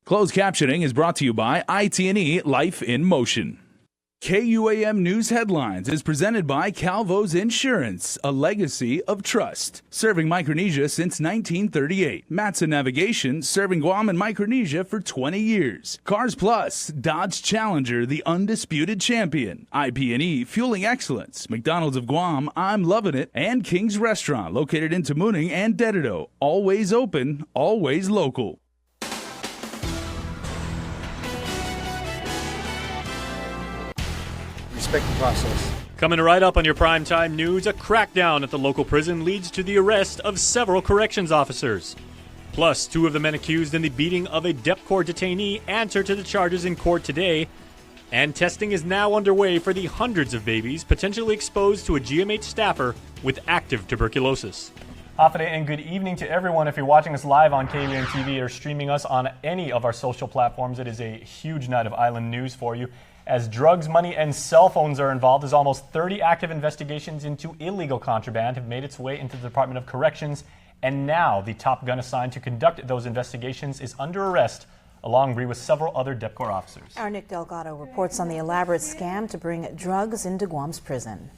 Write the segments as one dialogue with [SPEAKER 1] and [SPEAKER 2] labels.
[SPEAKER 1] Closed captioning is brought to you by IT&E Life in Motion. KUAM News Headlines is presented by Calvo's Insurance, a legacy of trust. Serving Micronesia since 1938. Matson Navigation, serving Guam and Micronesia for 20 years. Cars Plus, Dodge Challenger, the undisputed champion. IP&E, fueling excellence. McDonald's of Guam, I'm loving it. And King's Restaurant, located in Tamuning and Dededo. Always open, always local.
[SPEAKER 2] Respect the process.
[SPEAKER 3] Coming right up on your primetime news, a crackdown at the local prison leads to the arrest of several corrections officers. Plus, 2 of the men accused in the beating of a DEP Corps detainee answer to the charges in court today. And testing is now underway for the hundreds of babies potentially exposed to a GMH staffer with active tuberculosis. Hafide and good evening to everyone. If you're watching us live on KUAM TV or streaming us on any of our social platforms, it is a huge night of island news for you. As drugs, money, and cell phones are involved, as almost 30 active investigations into illegal contraband have made its way into the Department of Corrections, and now the top gun assigned to conduct those investigations is under arrest, along with several other DEP Corps officers.
[SPEAKER 4] Our Nick Delgado reports on the elaborate scam to bring drugs into Guam's prison.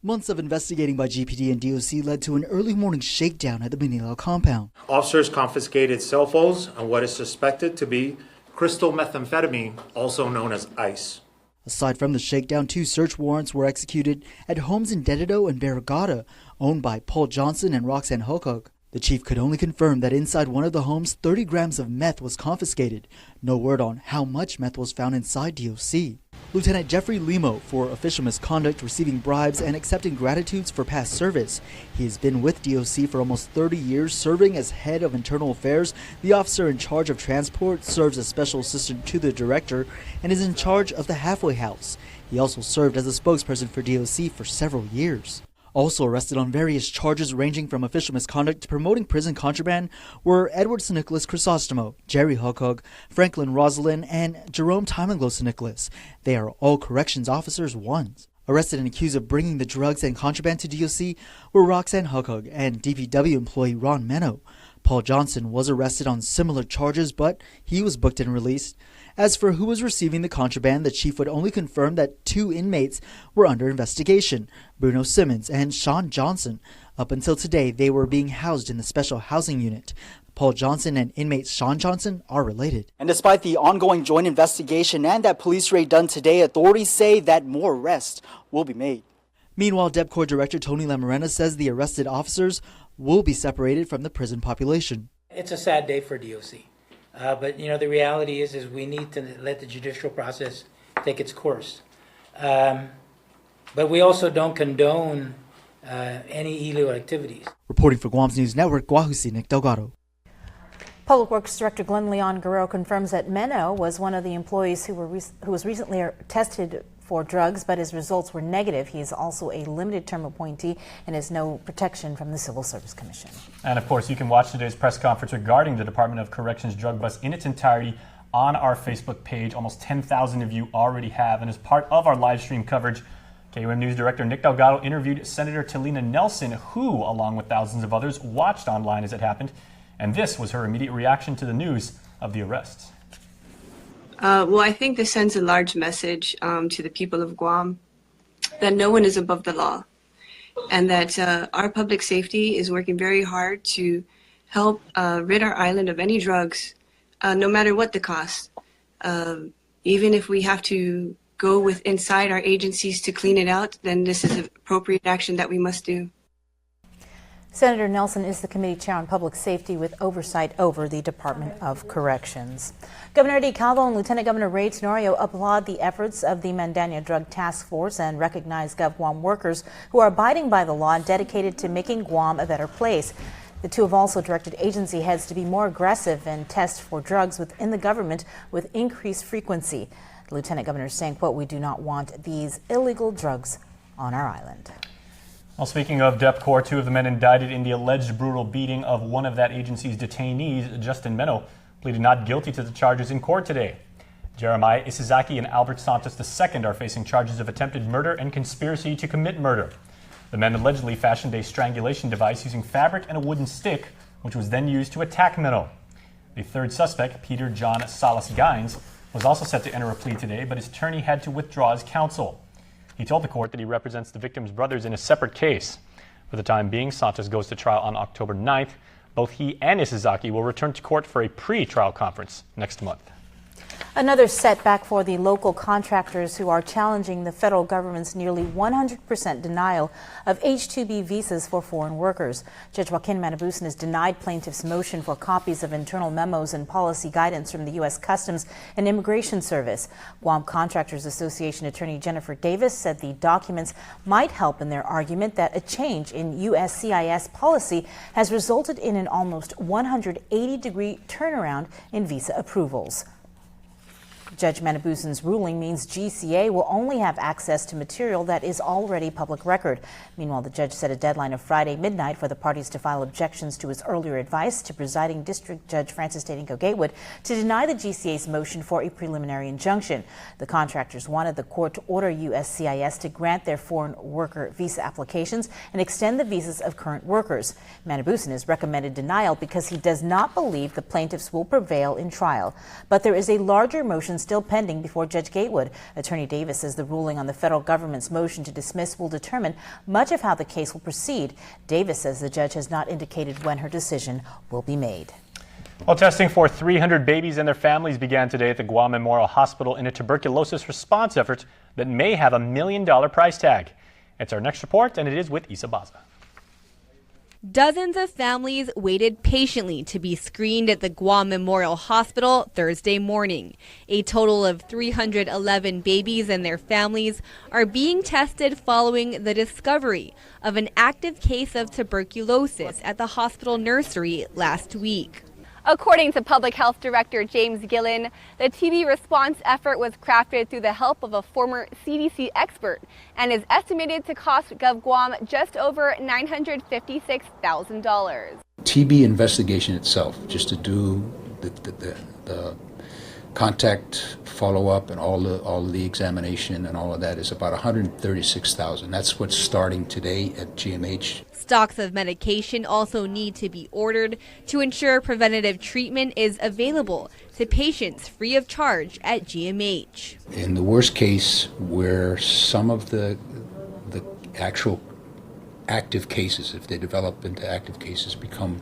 [SPEAKER 5] Months of investigating by GPD and DOC led to an early morning shakedown at the Manila compound.
[SPEAKER 6] Officers confiscated cell phones and what is suspected to be crystal methamphetamine, also known as ice.
[SPEAKER 5] Aside from the shakedown, 2 search warrants were executed at homes in Dededo and Barrigada, owned by Paul Johnson and Roxanne Hokog. The chief could only confirm that inside one of the homes, 30 grams of meth was confiscated. No word on how much meth was found inside DOC. Lieutenant Jeffrey Limo for official misconduct, receiving bribes and accepting gratitudes for past service. He has been with DOC for almost 30 years, serving as head of internal affairs. The officer in charge of transport serves as special assistant to the director and is in charge of the halfway house. He also served as a spokesperson for DOC for several years. Also arrested on various charges ranging from official misconduct to promoting prison contraband were Edward St. Nicholas Crisostomo, Jerry Hokog, Franklin Rosalind, and Jerome Timanglo St. Nicholas. They are all corrections officers once. Arrested and accused of bringing the drugs and contraband to DOC were Roxanne Hokog and DPW employee Ron Meno. Paul Johnson was arrested on similar charges, but he was booked and released. As for who was receiving the contraband, the chief would only confirm that 2 inmates were under investigation, Bruno Simmons and Sean Johnson. Up until today, they were being housed in the special housing unit. Paul Johnson and inmate Sean Johnson are related. And despite the ongoing joint investigation and that police raid done today, authorities say that more arrests will be made. Meanwhile, DEP Corps Director Tony Lamarena says the arrested officers will be separated from the prison population.
[SPEAKER 7] It's a sad day for DOC. But, you know, the reality is we need to let the judicial process take its course. But we also don't condone any illegal activities.
[SPEAKER 5] Reporting for Guam's News Network, Guahusi, Nick Delgado.
[SPEAKER 4] Public Works Director Glenn Leon Guerrero confirms that Meno was one of the employees who was recently tested for drugs, but his results were negative. He is also a limited-term appointee and has no protection from the Civil Service Commission.
[SPEAKER 3] And of course, you can watch today's press conference regarding the Department of Corrections drug bust in its entirety on our Facebook page. Almost 10,000 of you already have. And as part of our live stream coverage, KUAM News Director Nick Delgado interviewed Senator Talina Nelson, who, along with thousands of others, watched online as it happened. And this was her immediate reaction to the news of the arrests.
[SPEAKER 8] Well, I think this sends a large message to the people of Guam that no one is above the law, and that our public safety is working very hard to help rid our island of any drugs, no matter what the cost. Even if we have to go with inside our agencies to clean it out, then this is appropriate action that we must do.
[SPEAKER 4] Senator Nelson is the committee chair on public safety with oversight over the Department of Corrections. Governor Eddie Calvo and Lieutenant Governor Ray Tenorio applaud the efforts of the Mandania Drug Task Force and recognize GovGuam workers who are abiding by the law and dedicated to making Guam a better place. The two have also directed agency heads to be more aggressive and test for drugs within the government with increased frequency. The Lieutenant Governor is saying, quote, "We do not want these illegal drugs on our island."
[SPEAKER 3] Well, speaking of DEP Corps, 2 of the men indicted in the alleged brutal beating of one of that agency's detainees, Justin Meno, pleaded not guilty to the charges in court today. Jeremiah Isizaki and Albert Santos II are facing charges of attempted murder and conspiracy to commit murder. The men allegedly fashioned a strangulation device using fabric and a wooden stick, which was then used to attack Meno. The third suspect, Peter John Salas Gines, was also set to enter a plea today, but his attorney had to withdraw his counsel. He told the court that he represents the victim's brothers in a separate case. For the time being, Sanchez goes to trial on October 9th. Both he and Isizaki will return to court for a pre-trial conference next month.
[SPEAKER 4] Another setback for the local contractors who are challenging the federal government's nearly 100% denial of H-2B visas for foreign workers. Judge Joaquin Manabusan has denied plaintiffs' motion for copies of internal memos and policy guidance from the U.S. Customs and Immigration Service. Guam Contractors Association attorney Jennifer Davis said the documents might help in their argument that a change in USCIS policy has resulted in an almost 180-degree turnaround in visa approvals. Judge Manabusan's ruling means GCA will only have access to material that is already public record. Meanwhile, the judge set a deadline of Friday midnight for the parties to file objections to his earlier advice to presiding District Judge Francis Tatinko Gatewood to deny the GCA's motion for a preliminary injunction. The contractors wanted the court to order USCIS to grant their foreign worker visa applications and extend the visas of current workers. Manabusan has recommended denial because he does not believe the plaintiffs will prevail in trial. But there is a larger motion still pending before Judge Gatewood. Attorney Davis says the ruling on the federal government's motion to dismiss will determine much of how the case will proceed. Davis says the judge has not indicated when her decision will be made.
[SPEAKER 3] Well, testing for 300 babies and their families began today at the Guam Memorial Hospital in a tuberculosis response effort that may have $1 million price tag. It's our next report, and it is with Isa Baza.
[SPEAKER 2] Dozens of families waited patiently to be screened at the Guam Memorial Hospital Thursday morning. A total of 311 babies and their families are being tested following the discovery of an active case of tuberculosis at the hospital nursery last week.
[SPEAKER 9] According to Public Health Director James Gillen, the TB response effort was crafted through the help of a former CDC expert and is estimated to cost GovGuam just over $956,000.
[SPEAKER 10] TB investigation itself, just to do the contact follow-up and all of the examination and all of that, is about $136,000. That's what's starting today at GMH.
[SPEAKER 2] Stocks of medication also need to be ordered to ensure preventative treatment is available to patients free of charge at GMH.
[SPEAKER 10] In the worst case, where some of the actual active cases, if they develop into active cases, become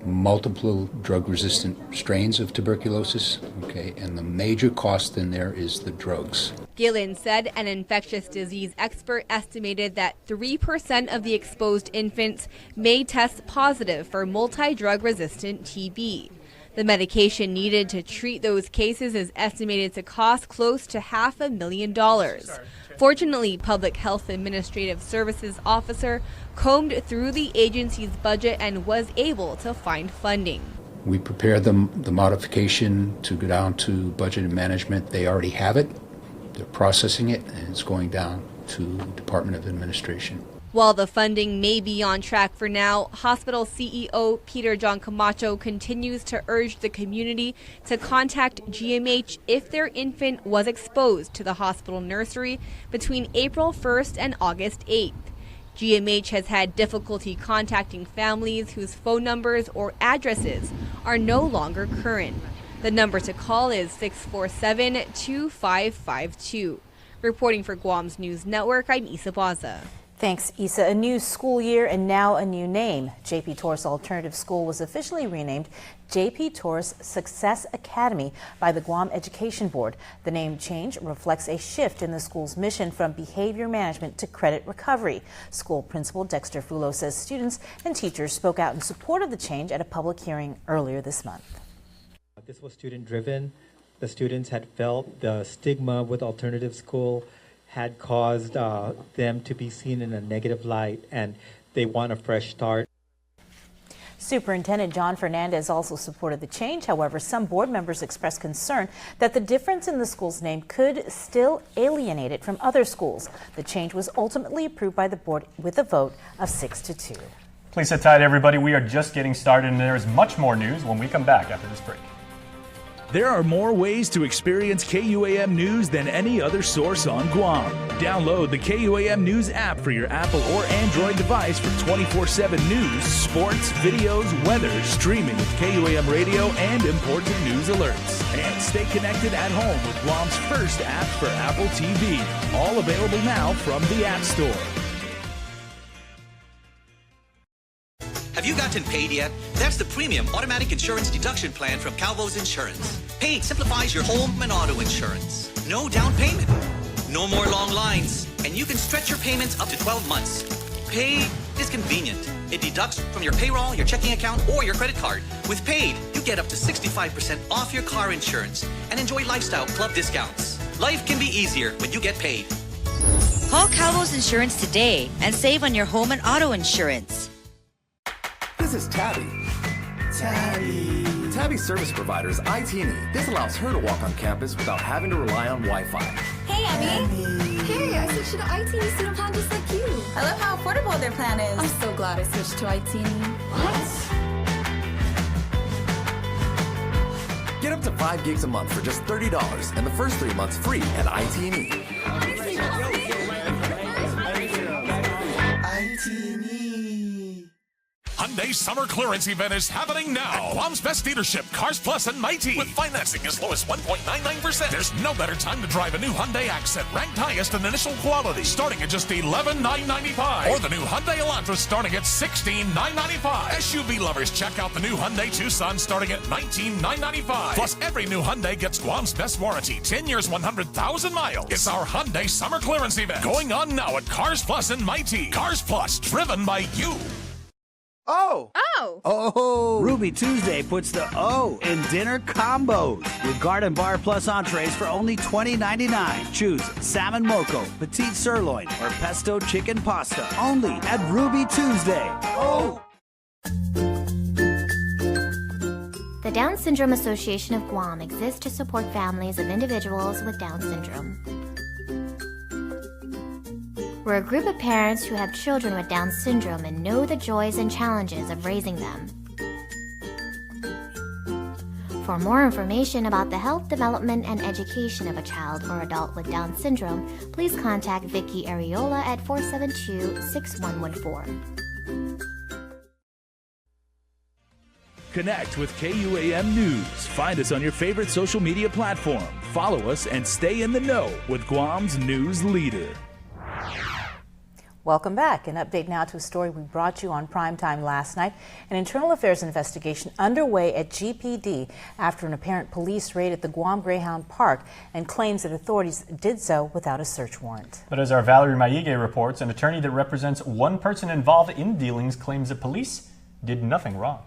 [SPEAKER 10] multiple drug-resistant strains of tuberculosis, okay, and the major cost in there is the drugs.
[SPEAKER 2] Gillen said an infectious disease expert estimated that 3% of the exposed infants may test positive for multi-drug resistant TB. The medication needed to treat those cases is estimated to cost close to $500,000. Fortunately, Public Health Administrative Services officer combed through the agency's budget and was able to find funding.
[SPEAKER 10] We prepared the modification to go down to budget and management. They already have it. They're processing it, and it's going down to Department of Administration.
[SPEAKER 2] While the funding may be on track for now, hospital CEO Peter John Camacho continues to urge the community to contact GMH if their infant was exposed to the hospital nursery between April 1st and August 8th. GMH has had difficulty contacting families whose phone numbers or addresses are no longer current. The number to call is 647-2552. Reporting for Guam's News Network, I'm Isa Baza.
[SPEAKER 4] Thanks, Isa. A new school year and now a new name. J.P. Torres Alternative School was officially renamed J.P. Torres Success Academy by the Guam Education Board. The name change reflects a shift in the school's mission from behavior management to credit recovery. School principal Dexter Fulo says students and teachers spoke out in support of the change at a public hearing earlier this month.
[SPEAKER 11] This was student-driven. The students had felt the stigma with alternative school had caused them to be seen in a negative light, and they want a fresh start.
[SPEAKER 4] Superintendent John Fernandez also supported the change. However, some board members expressed concern that the difference in the school's name could still alienate it from other schools. The change was ultimately approved by the board with a vote of 6-2.
[SPEAKER 3] Please sit tight, everybody. We are just getting started, and there is much more news when we come back after this break.
[SPEAKER 1] There are more ways to experience KUAM News than any other source on Guam. Download the KUAM News app for your Apple or Android device for 24/7 news, sports, videos, weather, streaming with KUAM radio, and important news alerts. And stay connected at home with Guam's first app for Apple TV. All available now from the App Store.
[SPEAKER 12] Have you gotten paid yet? That's the premium automatic insurance deduction plan from Calvo's Insurance. Paid simplifies your home and auto insurance. No down payment. No more long lines. And you can stretch your payments up to 12 months. Paid is convenient. It deducts from your payroll, your checking account, or your credit card. With Paid, you get up to 65% off your car insurance and enjoy lifestyle club discounts. Life can be easier when you get paid.
[SPEAKER 13] Call Calvo's Insurance today and save on your home and auto insurance.
[SPEAKER 14] This is Tabby. Tabby's service provider is IT&E. This allows her to walk on campus without having to rely on Wi-Fi.
[SPEAKER 15] Hey, Abby. Hey, I switched to the IT&E student plan just like you. I love how affordable their plan is. I'm so glad I switched to IT&E. What?
[SPEAKER 14] Get up to 5 gigs a month for just $30 and the first 3 months free at IT&E.
[SPEAKER 16] Hyundai's summer clearance event is happening now. Guam's best dealership, Cars Plus and Mighty. With financing as low as 1.99%. There's no better time to drive a new Hyundai Accent, ranked highest in initial quality, starting at just $11,995. Or the new Hyundai Elantra starting at $16,995. SUV lovers, check out the new Hyundai Tucson starting at $19,995. Plus, every new Hyundai gets Guam's best warranty, 10 years, 100,000 miles. It's our Hyundai summer clearance event going on now at Cars Plus and Mighty. Cars Plus, driven by you.
[SPEAKER 17] Oh!
[SPEAKER 9] Oh!
[SPEAKER 17] Oh! Ruby Tuesday puts the O in dinner combos with Garden Bar Plus entrees for only $20.99. Choose salmon moco, petite sirloin, or pesto chicken pasta. Only at Ruby Tuesday. Oh!
[SPEAKER 18] The Down Syndrome Association of Guam exists to support families of individuals with Down syndrome. We're a group of parents who have children with Down syndrome and know the joys and challenges of raising them. For more information about the health, development, and education of a child or adult with Down syndrome, please contact Vicky Areola at 472-6114.
[SPEAKER 1] Connect with KUAM News. Find us on your favorite social media platform. Follow us and stay in the know with Guam's news leader.
[SPEAKER 4] Welcome back. An update now to a story we brought you on primetime last night. An internal affairs investigation underway at GPD after an apparent police raid at the Guam Greyhound Park and claims that authorities did so without a search warrant.
[SPEAKER 3] But as our Valerie Maige reports, an attorney that represents one person involved in dealings claims that police did nothing wrong.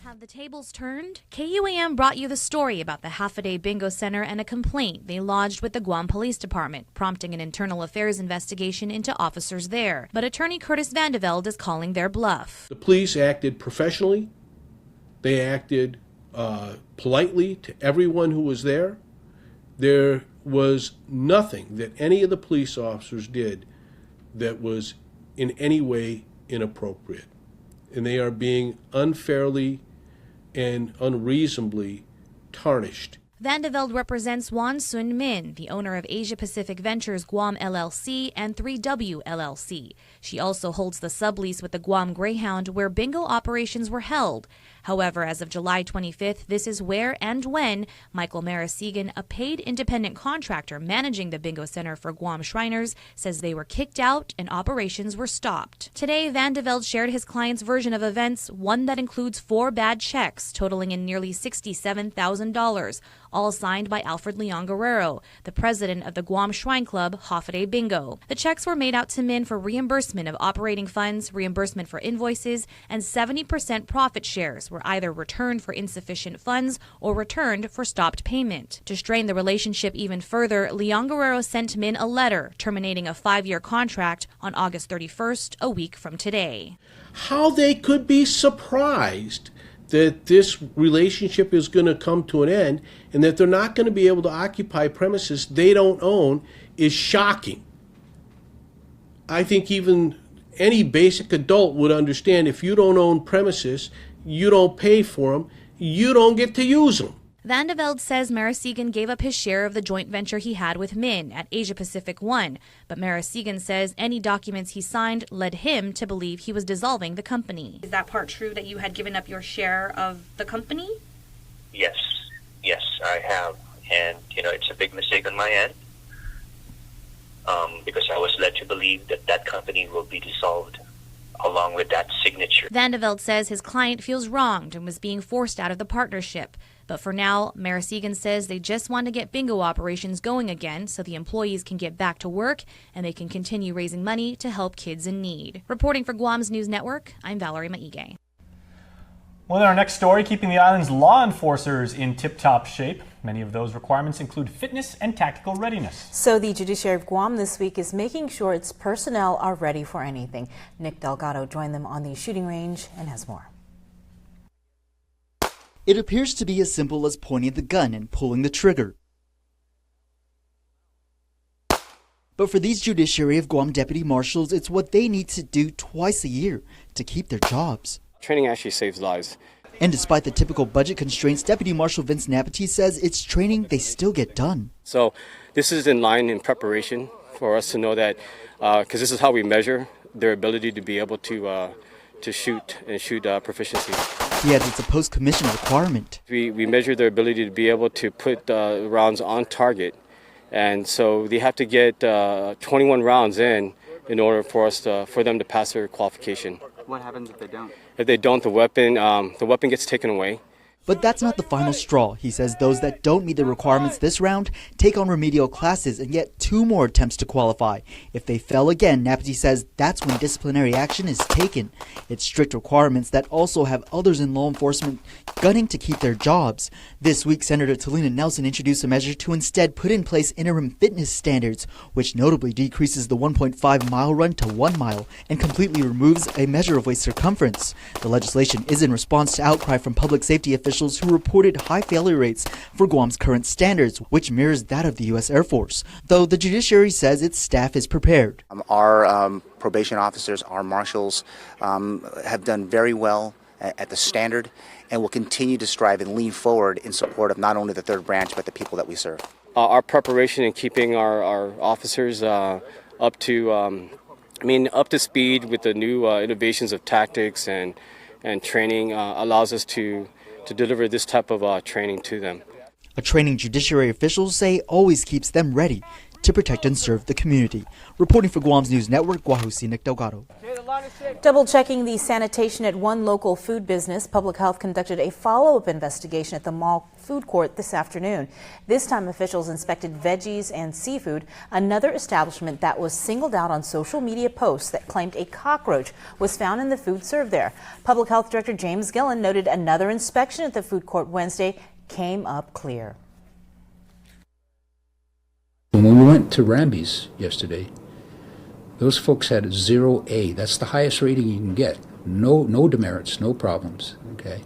[SPEAKER 19] Have the tables turned? KUAM brought you the story about the half-a-day bingo center and a complaint they lodged with the Guam Police Department, prompting an internal affairs investigation into officers there. But attorney Curtis Vandevelde is calling their bluff.
[SPEAKER 20] The police acted professionally. They acted politely to everyone who was there. There was nothing that any of the police officers did that was in any way inappropriate. And they are being unfairly and unreasonably tarnished.
[SPEAKER 19] Vandevelde represents Juan Sun Min, the owner of Asia Pacific Ventures Guam LLC and 3W LLC. She also holds the sublease with the Guam Greyhound where bingo operations were held. However, as of July 25th, this is where and when Michael Marasegan, a paid independent contractor managing the bingo center for Guam Shriners, says they were kicked out and operations were stopped. Today, Vandevelde shared his client's version of events, one that includes 4 bad checks totaling in nearly $67,000, all signed by Alfred Leon Guerrero, the president of the Guam Shrine Club Hafaday Bingo. The checks were made out to Min for reimbursement of operating funds, reimbursement for invoices, and 70% profit shares were either returned for insufficient funds or returned for stopped payment. To strain the relationship even further, Leon Guerrero sent Min a letter terminating a 5-year contract on August 31st, a week from today.
[SPEAKER 20] How they could be surprised that this relationship is going to come to an end and that they're not going to be able to occupy premises they don't own is shocking. I think even any basic adult would understand if you don't own premises, you don't pay for them, you don't get to use them.
[SPEAKER 19] Van de Velde says Marasigan gave up his share of the joint venture he had with Min at Asia Pacific One, but Marasigan says any documents he signed led him to believe he was dissolving the company. Is that part true, that you had given up your share of the company?
[SPEAKER 21] Yes, I have. And, it's a big mistake on my end because I was led to believe that that company will be dissolved along with that signature.
[SPEAKER 19] Van de Velde says his client feels wronged and was being forced out of the partnership. But for now, Marasigan says they just want to get bingo operations going again so the employees can get back to work and they can continue raising money to help kids in need. Reporting for Guam's News Network, I'm Valerie Maige.
[SPEAKER 3] Well, in our next story, keeping the island's law enforcers in tip-top shape. Many of those requirements include fitness and tactical readiness.
[SPEAKER 4] So the Judiciary of Guam this week is making sure its personnel are ready for anything. Nick Delgado joined them on the shooting range and has more.
[SPEAKER 5] It appears to be as simple as pointing the gun and pulling the trigger. But for these Judiciary of Guam deputy marshals, it's what they need to do twice a year to keep their jobs.
[SPEAKER 22] Training actually saves lives.
[SPEAKER 5] And despite the typical budget constraints, Deputy Marshal Vince Napati says it's training they still get done.
[SPEAKER 22] So this is in line in preparation for us to know that, because this is how we measure their ability to be able to shoot proficiency.
[SPEAKER 5] He adds it's a post-commission requirement.
[SPEAKER 22] We measure their ability to be able to put rounds on target. And so they have to get 21 rounds in order for them to pass their qualification.
[SPEAKER 23] What happens if they don't?
[SPEAKER 22] If they don't, the weapon gets taken away.
[SPEAKER 5] But that's not the final straw. He says those that don't meet the requirements this round take on remedial classes and get 2 more attempts to qualify. If they fail again, Napati says that's when disciplinary action is taken. It's strict requirements that also have others in law enforcement gunning to keep their jobs. This week, Senator Talina Nelson introduced a measure to instead put in place interim fitness standards, which notably decreases the 1.5-mile run to 1 mile and completely removes a measure of waist circumference. The legislation is in response to outcry from public safety officials who reported high failure rates for Guam's current standards, which mirrors that of the U.S. Air Force, though the judiciary says its staff is prepared.
[SPEAKER 24] Our probation officers, our marshals, have done very well at the standard and will continue to strive and lean forward in support of not only the third branch, but the people that we serve.
[SPEAKER 22] Our preparation in keeping our officers up to speed with the new innovations of tactics and training allows us to deliver this type of training to them.
[SPEAKER 5] A training judiciary officials say always keeps them ready to protect and serve the community. Reporting for Guam's News Network, Guahusi Nick Delgado.
[SPEAKER 4] Double-checking the sanitation at one local food business, Public Health conducted a follow-up investigation at the mall food court this afternoon. This time, officials inspected veggies and seafood, another establishment that was singled out on social media posts that claimed a cockroach was found in the food served there. Public Health Director James Gillen noted another inspection at the food court Wednesday came up clear.
[SPEAKER 10] When we went to Ramby's yesterday, those folks had 0A. That's the highest rating you can get. No demerits, no problems. Okay,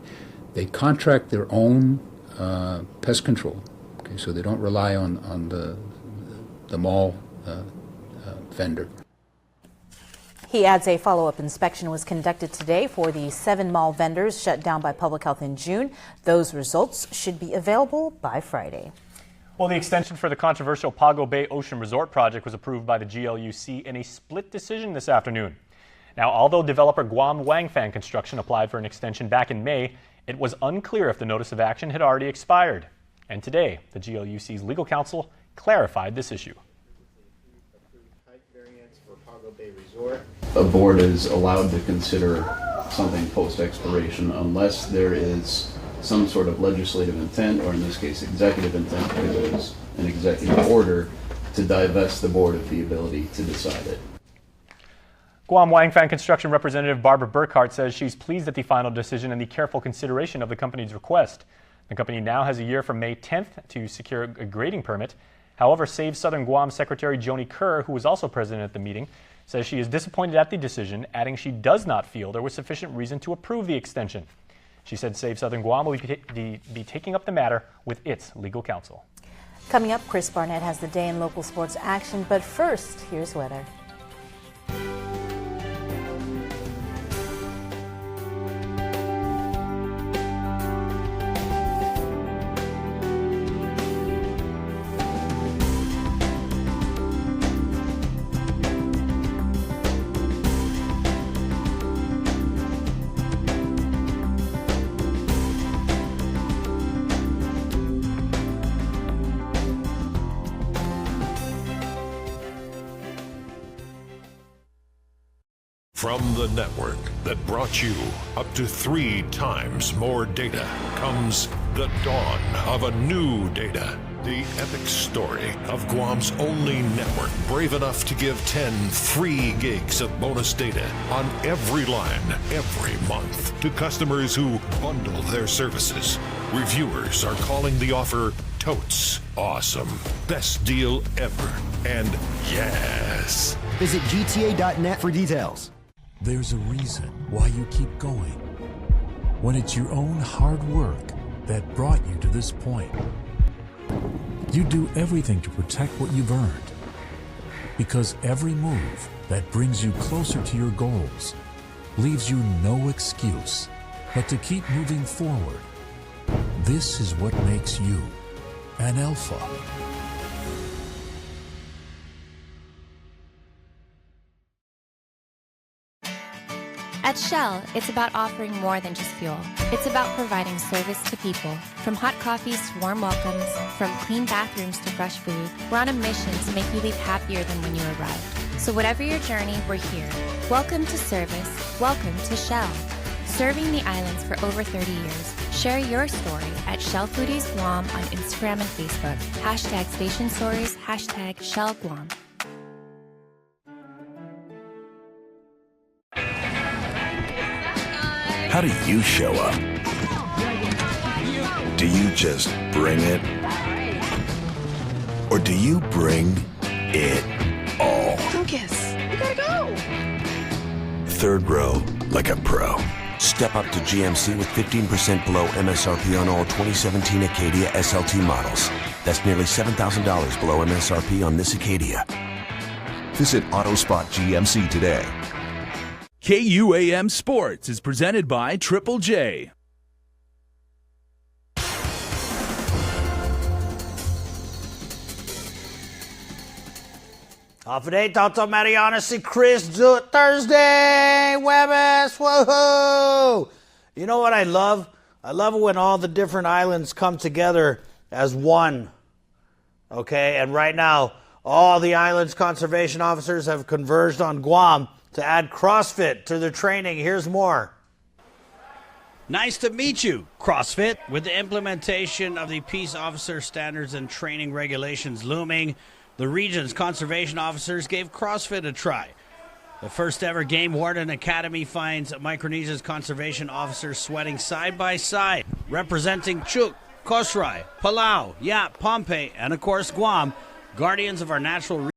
[SPEAKER 10] they contract their own pest control. Okay, so they don't rely on the mall vendor.
[SPEAKER 4] He adds a follow-up inspection was conducted today for the 7 mall vendors shut down by Public Health in June. Those results should be available by Friday.
[SPEAKER 3] Well, the extension for the controversial Pago Bay Ocean Resort project was approved by the GLUC in a split decision this afternoon. Now, although developer Guam Wangfang Construction applied for an extension back in May, it was unclear if the notice of action had already expired. And today, the GLUC's legal counsel clarified this issue.
[SPEAKER 25] A board is allowed to consider something post-expiration unless there is some sort of legislative intent, or in this case executive intent, because it was an executive order, to divest the board of the ability to decide it.
[SPEAKER 3] Guam Wangfang Construction representative Barbara Burkhart says she's pleased at the final decision and the careful consideration of the company's request. The company now has a year from May 10th to secure a grading permit. However, Save Southern Guam Secretary Joni Kerr, who was also present at the meeting, says she is disappointed at the decision, adding she does not feel there was sufficient reason to approve the extension. She said Save Southern Guam will be taking up the matter with its legal counsel.
[SPEAKER 4] Coming up, Chris Barnett has the day in local sports action, but first, here's weather.
[SPEAKER 2] From the network that brought you up to 3 times more data comes the dawn of a new data. The epic story of Guam's only network brave enough to give 10 free gigs of bonus data on every line every month to customers who bundle their services. Reviewers are calling the offer totes awesome. Best deal ever. And yes.
[SPEAKER 6] Visit GTA.net for details.
[SPEAKER 7] There's a reason why you keep going. When it's your own hard work that brought you to this point. You do everything to protect what you've earned. Because every move that brings you closer to your goals leaves you no excuse but to keep moving forward. This is what makes you an alpha.
[SPEAKER 8] At Shell, it's about offering more than just fuel. It's about providing service to people. From hot coffees to warm welcomes, from clean bathrooms to fresh food, we're on a mission to make you leave happier than when you arrived. So whatever your journey, we're here. Welcome to service. Welcome to Shell. Serving the islands for over 30 years. Share your story at Shell Foodies Guam on Instagram and Facebook. Hashtag Station Stories, hashtag Shell Guam.
[SPEAKER 23] How do you show up? Do you just bring it? Or do you bring it all?
[SPEAKER 15] Lucas, we gotta go.
[SPEAKER 23] Third row like a pro.
[SPEAKER 26] Step up to GMC with 15% below MSRP on all 2017 Acadia SLT models. That's nearly $7,000 below MSRP on this Acadia.
[SPEAKER 23] Visit AutoSpot GMC today.
[SPEAKER 1] KUAM Sports is presented by Triple J.
[SPEAKER 17] Off at 8, Toto Marianas y Chris do it Thursday, Webes, woohoo! You know what I love? I love it when all the different islands come together as one, okay? And right now, all the islands' conservation officers have converged on Guam to add CrossFit to their training. Here's more.
[SPEAKER 27] Nice to meet you, CrossFit. With the implementation of the Peace Officer Standards and Training Regulations looming, the region's conservation officers gave CrossFit a try. The first ever Game Warden Academy finds Micronesia's conservation officers sweating side by side, representing Chuuk, Kosrae, Palau, Yap, Pohnpei, and of course Guam, guardians of our natural